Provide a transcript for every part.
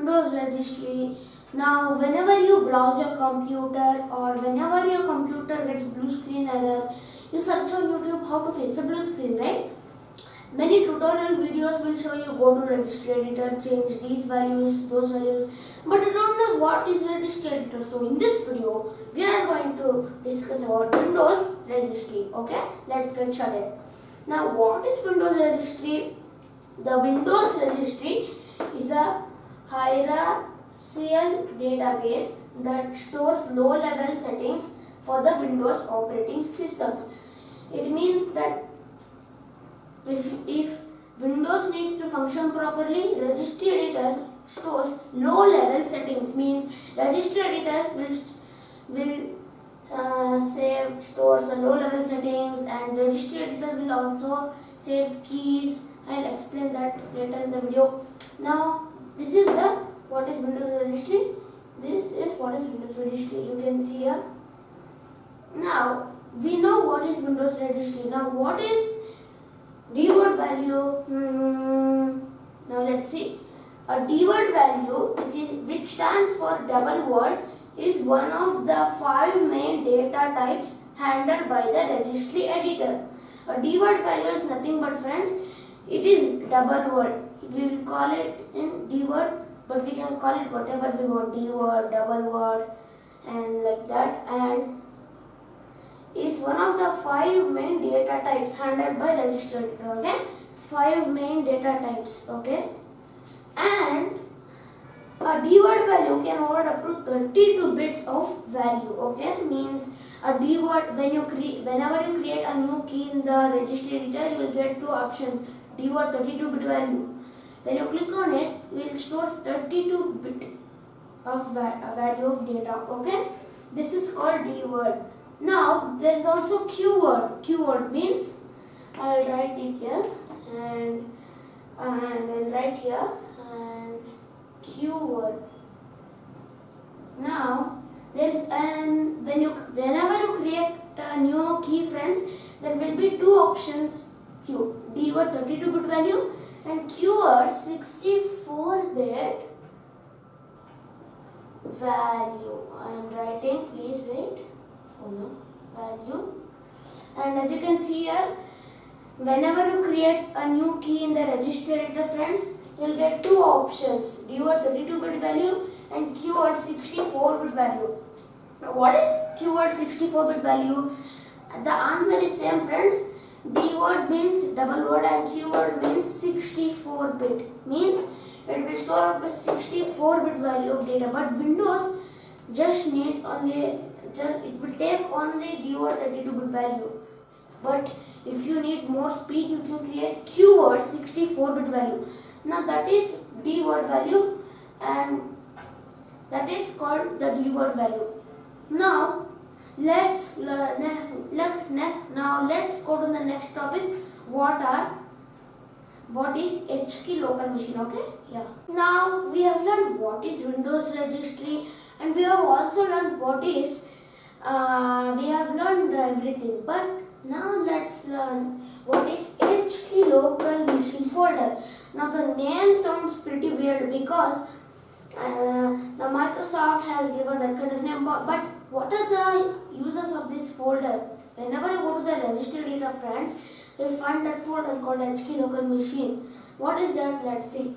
Windows Registry. Now whenever you browse your computer or whenever your computer gets blue screen error, you search on YouTube how to fix a blue screen, right? Many tutorial videos will show you go to registry editor, change these values, those values, but you don't know what is registry editor. So in this video, we are going to discuss about Windows Registry. Okay, let's get started. Now what is Windows Registry? The Windows Registry is a hierarchical database that stores low-level settings for the Windows operating systems. It means that if Windows needs to function properly, registry editor stores low-level settings. Means registry editor will stores the low-level settings, and registry editor will also save keys. I'll explain that later in the video. Now this is what is Windows Registry. This is what is Windows Registry. You can see here. Now we know what is Windows Registry. Now what is dword value? Now let's see. A dword value, which stands for double word, is one of the 5 main data types handled by the registry editor. A dword value is nothing but, friends, it is double word. We will call it in dword, but we can call it whatever we want, dword, double word, and like that, and is one of the 5 main data types handled by registry editor. Okay, 5 main data types. Okay, and a dword value can hold up to 32 bits of value. Okay, means a dword, whenever you create a new key in the registry editor, you will get 2 options. Dword 32 bit value. When you click on it, it will store 32 bit of value of data. Okay, this is called dword. Now there is also keyword. Keyword means I will write it here and I will write here and keyword. Now there is whenever you create a new key, friends, there will be 2 options. Dword 32 bit value and keyword 64 bit value. I am writing, please wait. Oh no, value. And as you can see here, whenever you create a new key in the registry editor, friends, you will get 2 options, dword 32 bit value and keyword 64 bit value. Now what is keyword 64 bit value? The answer is same, friends. Dword means double word and keyword means 64 bit. Means it will store up to 64 bit value of data, but Windows just needs it will take only dword 32 bit value. But if you need more speed, you can create keyword 64 bit value. Now that is dword value, and that is called the dword value. Now let's go to the next topic. What is HKey local machine? Okay, yeah. Now we have learned what is Windows Registry, and we have also learned what is we have learned everything, but now let's learn what is HKey local machine folder. Now the name sounds pretty weird because the Microsoft has given that kind of name, but what are the users of this folder? Whenever you go to the registry data, friends, you will find that folder called HKey local machine. What is that? Let's see.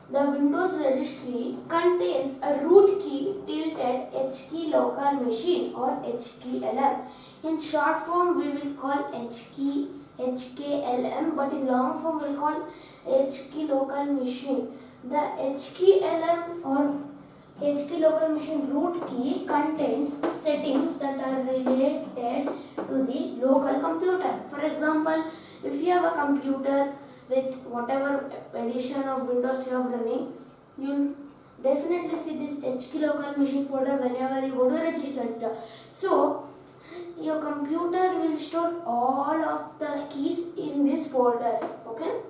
The Windows Registry contains a root key tilted HKey local machine or HKLM. In short form, we will call HKLM, but in long form, we will call HKey local machine. The HKLM or HKey local machine root key contains settings that are related to the local computer. For example, if you have a computer with whatever edition of Windows you have running, you will definitely see this HKey local machine folder whenever you go to registry editor. So your computer will store all of the keys in this folder. Okay,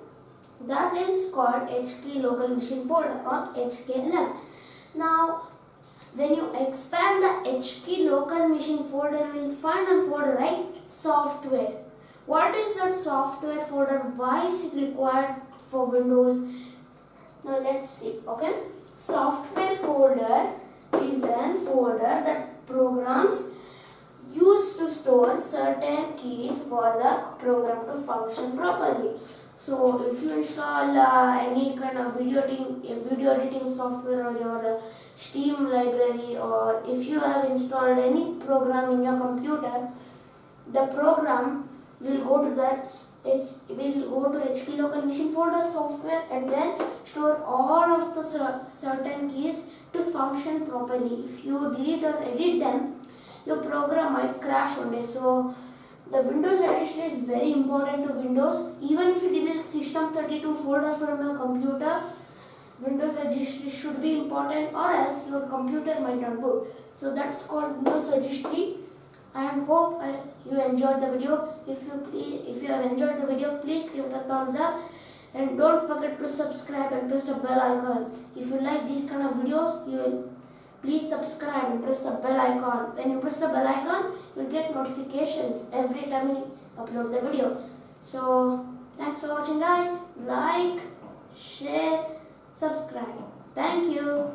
that is called HKey local machine folder or HKLM. Now when you expand the HKey local machine folder, you will find a folder, right? Software. What is that software folder? Why is it required for Windows? Now let's see. Okay, software folder is a folder that programs use to store certain keys for the program to function properly. So if you install any kind of video editing software or your Steam library, or if you have installed any program in your computer, the program will go to HK local machine folder software and then store all of the certain keys to function properly. If you delete or edit them, your program might crash one day. So the Windows Registry is very important to Windows. Even if you delete System32 folder from your computer, Windows Registry should be important, or else your computer might not boot. So that's called Windows Registry. And hope you enjoyed the video. If you have enjoyed the video, please give it a thumbs up. And don't forget to subscribe and press the bell icon. If you like these kind of videos, please subscribe and press the bell icon. When you press the bell icon, you will get notifications every time we upload the video. So thanks for watching, guys. Like, share, subscribe. Thank you.